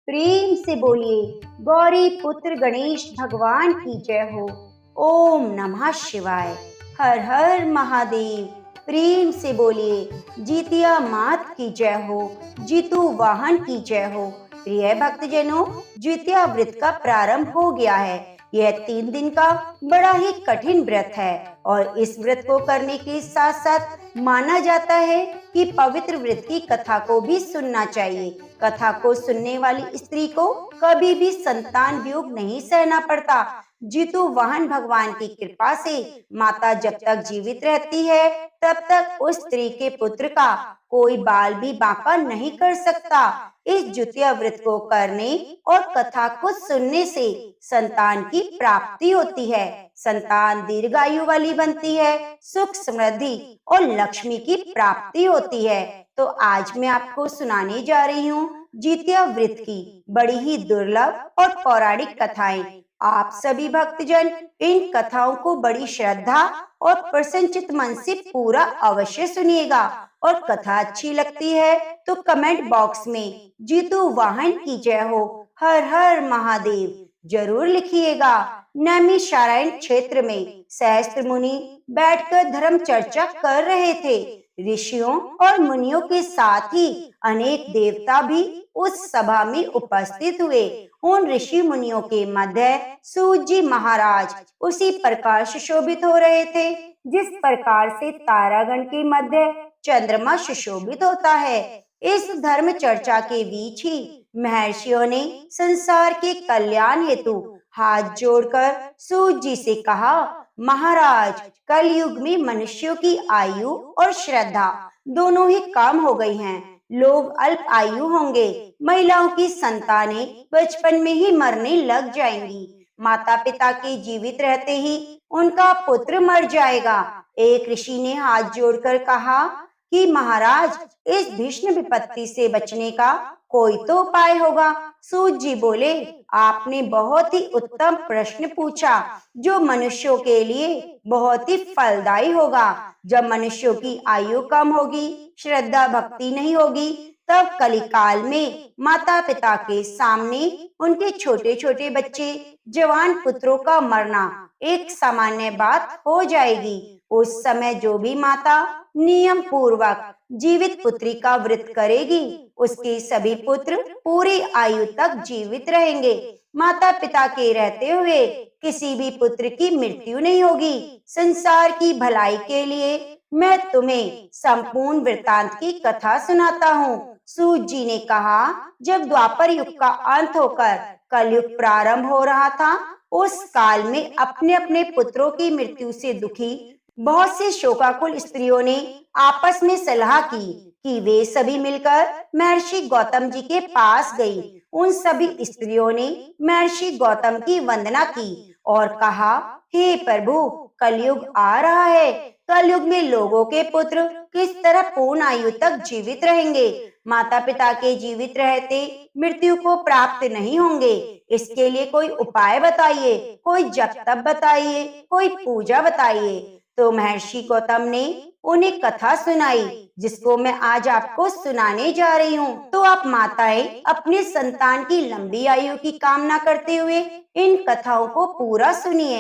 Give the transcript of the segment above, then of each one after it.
प्रेम से बोलिए गौरी पुत्र गणेश भगवान की जय हो। ओम नमः शिवाय। हर हर महादेव। प्रेम से बोलिए जीतिया मात की जय हो, जीतू वाहन की जय हो। प्रिय भक्तजनों, द्वितीया व्रत का प्रारंभ हो गया है। यह 3 दिन का बड़ा ही कठिन व्रत है और इस व्रत को करने के साथ साथ माना जाता है कि पवित्र व्रत की कथा को भी सुनना चाहिए। कथा को सुनने वाली स्त्री को कभी भी संतान वियोग नहीं सहना पड़ता। जीतू वाहन भगवान की कृपा से माता जब तक जीवित रहती है तब तक उस स्त्री के पुत्र का कोई बाल भी बांका नहीं कर सकता। इस द्वितीय व्रत को करने और कथा को सुनने से संतान की प्राप्ति होती है। संतान दीर्घायु वाली बनती है, सुख समृद्धि और लक्ष्मी की प्राप्ति होती है। तो आज मैं आपको सुनाने जा रही हूँ द्वितीय व्रत की बड़ी ही दुर्लभ और पौराणिक कथाएं। आप सभी भक्तजन इन कथाओं को बड़ी श्रद्धा और प्रसन्नचित मन से पूरा अवश्य सुनिएगा और कथा अच्छी लगती है तो कमेंट बॉक्स में जीतू वाहन की जय हो, हर हर महादेव जरूर लिखिएगा। नैमिषारण्य क्षेत्र में सहस्त्र मुनि बैठकर धर्म चर्चा कर रहे थे। ऋषियों और मुनियों के साथ ही अनेक देवता भी उस सभा में उपस्थित हुए। उन ऋषि मुनियों के मध्य सूत जी महाराज उसी प्रकार सुशोभित हो रहे थे जिस प्रकार से तारागण के मध्य चंद्रमा सुशोभित होता है। इस धर्म चर्चा के बीच ही महर्षियों ने संसार के कल्याण हेतु हाथ जोड़कर सूत जी से कहा, महाराज, कलयुग में मनुष्यों की आयु और श्रद्धा दोनों ही कम हो गई हैं। लोग अल्प आयु होंगे, महिलाओं की संतानें बचपन में ही मरने लग जाएंगी, माता पिता के जीवित रहते ही उनका पुत्र मर जाएगा। एक ऋषि ने हाथ जोड़कर कहा कि महाराज, इस भीषण विपत्ति से बचने का कोई तो उपाय होगा। सूत जी बोले, आपने बहुत ही उत्तम प्रश्न पूछा जो मनुष्यों के लिए बहुत ही फलदायी होगा। जब मनुष्यों की आयु कम होगी, श्रद्धा भक्ति नहीं होगी, तब कलिकाल में माता पिता के सामने उनके छोटे छोटे बच्चे, जवान पुत्रों का मरना एक सामान्य बात हो जाएगी। उस समय जो भी माता नियम पूर्वक जीवित पुत्री का व्रत करेगी, उसके सभी पुत्र पूरी आयु तक जीवित रहेंगे। माता पिता के रहते हुए किसी भी पुत्र की मृत्यु नहीं होगी। संसार की भलाई के लिए मैं तुम्हें संपूर्ण वृतांत की कथा सुनाता हूँ। सूत जी ने कहा, जब द्वापर युग का अंत होकर कलयुग प्रारंभ हो रहा था, उस काल में अपने अपने पुत्रों की मृत्यु से दुखी बहुत सी शोकाकुल स्त्रियों ने आपस में सलाह की कि वे सभी मिलकर महर्षि गौतम जी के पास गई। उन सभी स्त्रियों ने महर्षि गौतम की वंदना की और कहा, हे प्रभु, कलयुग आ रहा है। कलयुग में लोगों के पुत्र किस तरह पूर्ण आयु तक जीवित रहेंगे? माता पिता के जीवित रहते मृत्यु को प्राप्त नहीं होंगे। इसके लिए कोई उपाय बताइए, कोई जप तप बताइए, कोई पूजा बताइए। तो महर्षि गौतम ने उन्हें कथा सुनाई जिसको मैं आज आपको सुनाने जा रही हूँ। तो आप माताएं अपने संतान की लंबी आयु की कामना करते हुए इन कथाओं को पूरा सुनिए।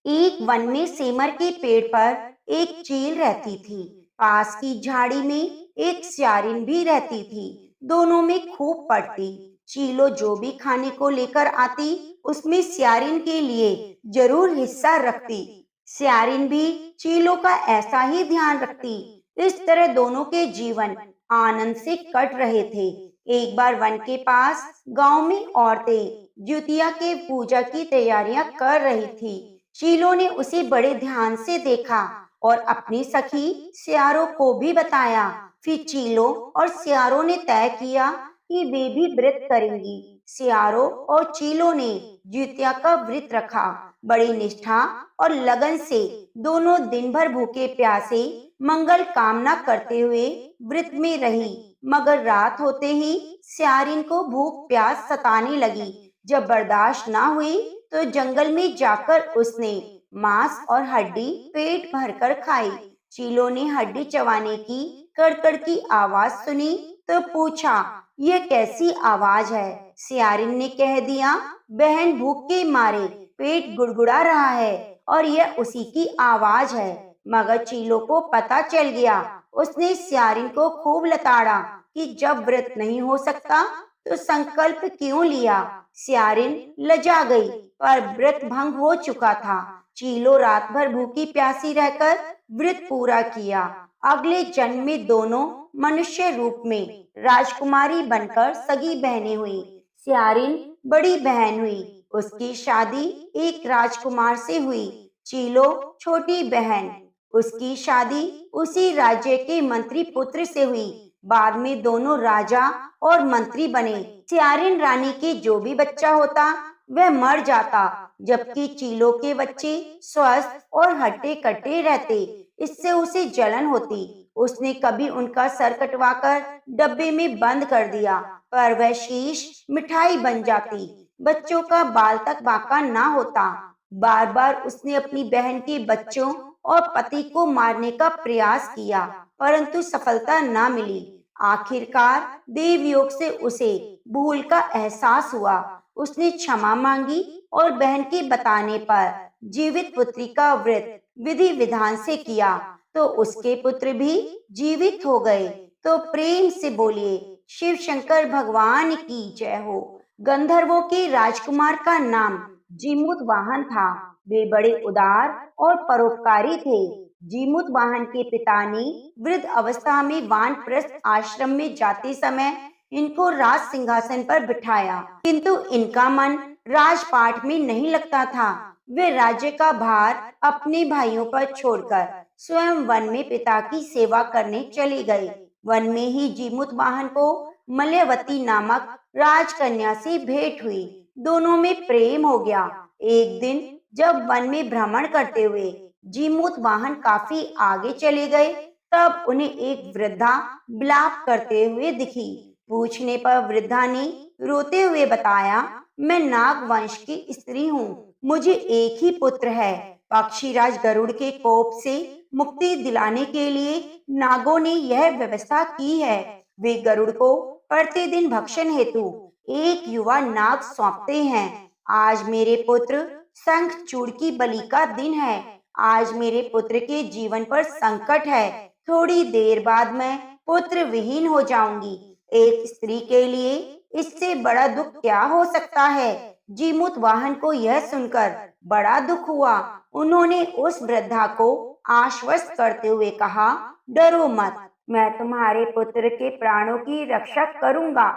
एक वन में सेमर के पेड़ पर एक चील रहती थी। पास की झाड़ी में एक स्यारिन भी रहती थी। दोनों में खूब पड़ती। चीलो जो भी खाने को लेकर आती, उसमें स्यारिन के लिए जरूर हिस्सा रखती। स्यारिन भी चीलों का ऐसा ही ध्यान रखती। इस तरह दोनों के जीवन आनंद से कट रहे थे। एक बार वन के पास गांव में औरतें द्वितीया के पूजा की तैयारियां कर रही थी। चीलों ने उसे बड़े ध्यान से देखा और अपनी सखी सियारों को भी बताया। फिर चीलों और सियारों ने तय किया कि वे भी व्रत करेंगी। सियारों और चीलों ने द्वितीया का व्रत रखा। बड़ी निष्ठा और लगन से दोनों दिन भर भूखे प्यासे मंगल कामना करते हुए व्रत में रही। मगर रात होते ही स्यारिन को भूख प्यास सताने लगी। जब बर्दाश्त ना हुई तो जंगल में जाकर उसने मांस और हड्डी पेट भरकर खाई। चीलों ने हड्डी चबाने की कड़कड़ की आवाज सुनी तो पूछा, यह कैसी आवाज है? सियारिन ने कह दिया, बहन भूख के मारे पेट गुड़गुड़ा रहा है और यह उसी की आवाज है। मगर चीलो को पता चल गया। उसने सियारिन को खूब लताड़ा कि जब व्रत नहीं हो सकता तो संकल्प क्यों लिया। सियारिन लजा गई, पर व्रत भंग हो चुका था। चीलो रात भर भूखी प्यासी रहकर व्रत पूरा किया। अगले जन्म में दोनों मनुष्य रूप में राजकुमारी बनकर सगी बहनें हुई। सियारिन बड़ी बहन हुई। उसकी शादी एक राजकुमार से हुई। चीलो छोटी बहन। उसकी शादी उसी राज्य के मंत्री पुत्र से हुई। बाद में दोनों राजा और मंत्री बने। सियारिन रानी के जो भी बच्चा होता वह मर जाता, जबकि चीलो के बच्चे स्वस्थ और हट्टे कट्टे रहते। इससे उसे जलन होती। उसने कभी उनका सर कटवाकर डब्बे में बंद कर दिया, पर वह शीश मिठाई बन जाती। बच्चों का बाल तक बांका ना होता। बार बार उसने अपनी बहन के बच्चों और पति को मारने का प्रयास किया, परंतु सफलता ना मिली। आखिरकार देवयोग से उसे भूल का एहसास हुआ। उसने क्षमा मांगी और बहन के बताने पर जीवित पुत्री का व्रत विधि विधान से किया, तो उसके पुत्र भी जीवित हो गए। तो प्रेम से बोलिए, शिव शंकर भगवान की जय हो। गंधर्वों के राजकुमार का नाम जीमूत वाहन था। वे बड़े उदार और परोपकारी थे। जीमूत वाहन के पिता ने वृद्ध अवस्था में वानप्रस्थ आश्रम में जाते समय इनको राज सिंहासन पर बिठाया, किंतु इनका मन राजपाट में नहीं लगता था। वे राज्य का भार अपने भाइयों पर छोड़कर स्वयं वन में पिता की सेवा करने चले गए। वन में ही जीमूत वाहन को मलयवती नामक राजकन्या से भेंट हुई। दोनों में प्रेम हो गया। एक दिन जब वन में भ्रमण करते हुए जीमूत वाहन काफी आगे चले गए, तब उन्हें एक वृद्धा विलाप करते हुए दिखी। पूछने पर वृद्धा ने रोते हुए बताया, मैं नाग वंश की स्त्री हूँ। मुझे एक ही पुत्र है। पक्षीराज गरुड़ के कोप से मुक्ति दिलाने के लिए नागों ने यह व्यवस्था की है। वे गरुड़ को प्रतिदिन भक्षण हेतु एक युवा नाग सौंपते हैं। आज मेरे पुत्र शंखचूड़ की बलि का दिन है। आज मेरे पुत्र के जीवन पर संकट है। थोड़ी देर बाद मैं पुत्र विहीन हो जाऊंगी। एक स्त्री के लिए इससे बड़ा दुख क्या हो सकता है। जीमूत वाहन को यह सुनकर बड़ा दुख हुआ। उन्होंने उस वृद्धा को आश्वस्त करते हुए कहा, डरो मत, मैं तुम्हारे पुत्र के प्राणों की रक्षा करूंगा।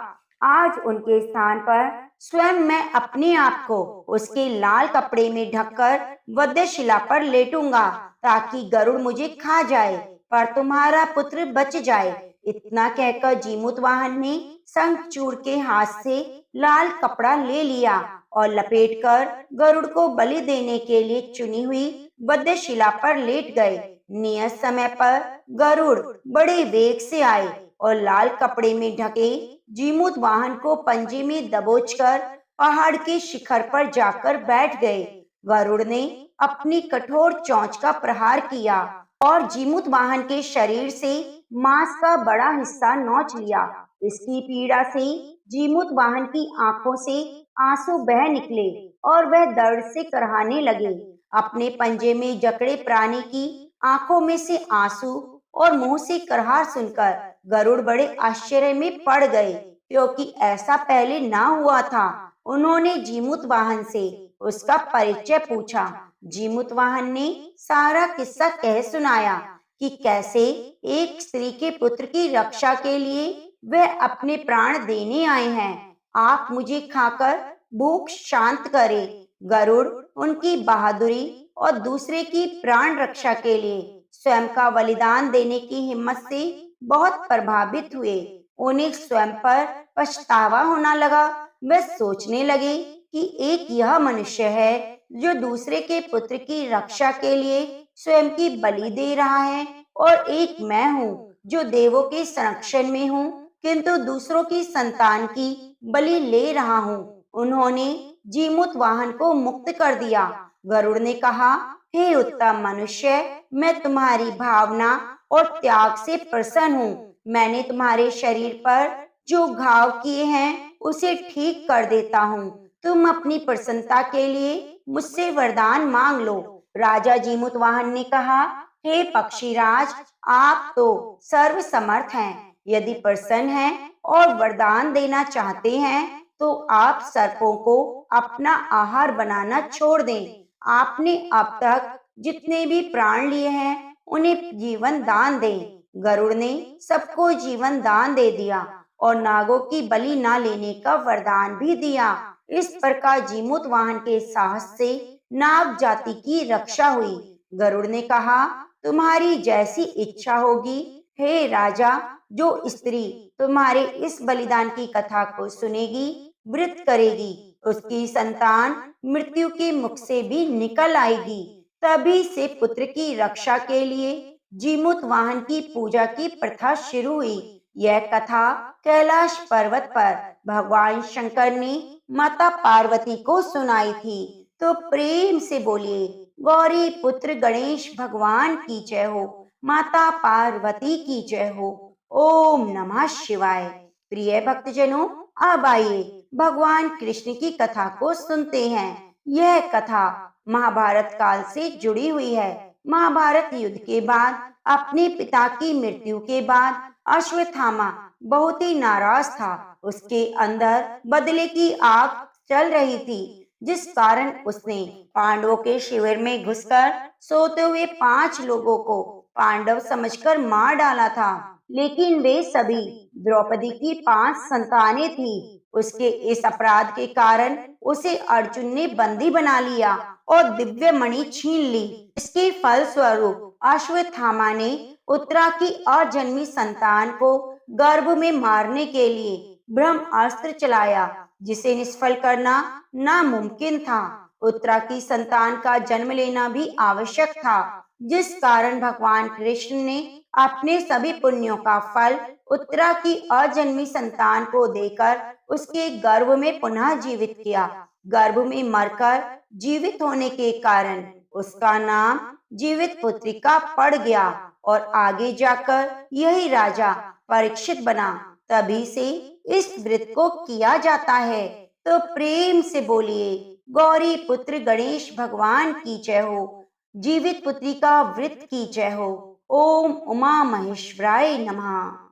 आज उनके स्थान पर स्वयं मैं अपने आप को उसके लाल कपड़े में ढककर वध्यशिला पर लेटूंगा, ताकि गरुड़ मुझे खा जाए, पर तुम्हारा पुत्र बच जाए। इतना कहकर जीमूत वाहन ने शंखचूड़ के हाथ से लाल कपड़ा ले लिया और लपेटकर गरुड़ को बलि देने के लिए चुनी हुई वध्यशिला पर लेट गए। नियत समय पर गरुड़ बड़े वेग से आए और लाल कपड़े में ढके जीमूत वाहन को पंजे में दबोचकर पहाड़ के शिखर पर जाकर बैठ गए। गरुड़ ने अपनी कठोर चोंच का प्रहार किया और जीमूत वाहन के शरीर से मांस का बड़ा हिस्सा नोच लिया। इसकी पीड़ा से जीमूत वाहन की आंखों से आंसू बह निकले और वह दर्द से कराहने लगे। अपने पंजे में जकड़े प्राणी की आंखों में से आंसू और मुंह से कराहट सुनकर गरुड़ बड़े आश्चर्य में पड़ गए, क्योंकि ऐसा पहले ना हुआ था। उन्होंने जीमूत वाहन से उसका परिचय पूछा। जीमूत वाहन ने सारा किस्सा कह सुनाया कि कैसे एक स्त्री के पुत्र की रक्षा के लिए वह अपने प्राण देने आए हैं। आप मुझे खाकर भूख शांत करें। गरुड़ उनकी बहादुरी और दूसरे की प्राण रक्षा के लिए स्वयं का बलिदान देने की हिम्मत से बहुत प्रभावित हुए। उन्हें स्वयं पर पछतावा होना लगा। वे सोचने लगे कि एक यह मनुष्य है जो दूसरे के पुत्र की रक्षा के लिए स्वयं की बलि दे रहा है, और एक मैं हूँ जो देवों के संरक्षण में हूँ, किंतु दूसरों की संतान की बलि ले रहा हूँ। उन्होंने जीमूत वाहन को मुक्त कर दिया। गरुड़ ने कहा, हे उत्तम मनुष्य, मैं तुम्हारी भावना और त्याग से प्रसन्न हूँ। मैंने तुम्हारे शरीर पर जो घाव किए हैं उसे ठीक कर देता हूँ। तुम अपनी प्रसन्नता के लिए मुझसे वरदान मांग लो। राजा जीमूतवाहन ने कहा, हे पक्षीराज, आप तो सर्व समर्थ हैं। यदि प्रसन्न हैं और वरदान देना चाहते हैं तो आप सर्पों को अपना आहार बनाना छोड़ दें। आपने अब तक जितने भी प्राण लिए हैं उन्हें जीवन दान दें। गरुड़ ने सबको जीवन दान दे दिया और नागों की बलि ना लेने का वरदान भी दिया। इस प्रकार जीमूतवाहन के साहस से नाग जाति की रक्षा हुई। गरुड़ ने कहा, तुम्हारी जैसी इच्छा होगी हे राजा। जो स्त्री तुम्हारे इस बलिदान की कथा को सुनेगी, व्रत करेगी, उसकी संतान मृत्यु के मुख से भी निकल आएगी। तभी से पुत्र की रक्षा के लिए जीमूतवाहन की पूजा की प्रथा शुरू हुई। यह कथा कैलाश पर्वत पर भगवान शंकर ने माता पार्वती को सुनाई थी। तो प्रेम से बोलिए, गौरी पुत्र गणेश भगवान की जय हो, माता पार्वती की जय हो। ओम नमः शिवाय। प्रिय भक्तजनों, अब आइए भगवान कृष्ण की कथा को सुनते हैं। यह कथा महाभारत काल से जुड़ी हुई है। महाभारत युद्ध के बाद अपने पिता की मृत्यु के बाद अश्वत्थामा बहुत ही नाराज था। उसके अंदर बदले की आग चल रही थी, जिस कारण उसने पांडवों के शिविर में घुसकर सोते हुए 5 लोगों को पांडव समझकर मार डाला था। लेकिन वे सभी द्रौपदी की 5 संतानें थी। उसके इस अपराध के कारण उसे अर्जुन ने बंदी बना लिया और दिव्य मणि छीन ली। इसके फलस्वरूप अश्वत्थामा ने उत्तरा की अजन्मी संतान को गर्भ में मारने के लिए ब्रह्मास्त्र चलाया, जिसे निष्फल करना नामुमकिन था। उत्तरा की संतान का जन्म लेना भी आवश्यक था, जिस कारण भगवान कृष्ण ने अपने सभी पुण्यों का फल उत्तरा की अजन्मी संतान को देकर उसके गर्भ में पुनः जीवित किया। गर्भ में मरकर जीवित होने के कारण उसका नाम जीवित पुत्रिका पड़ गया और आगे जाकर यही राजा परीक्षित बना। तभी से इस व्रत को किया जाता है। तो प्रेम से बोलिए, गौरी पुत्र गणेश भगवान की जय हो, जीवित पुत्री का व्रत की जय हो। ओम उमा महेश्वराय नमः।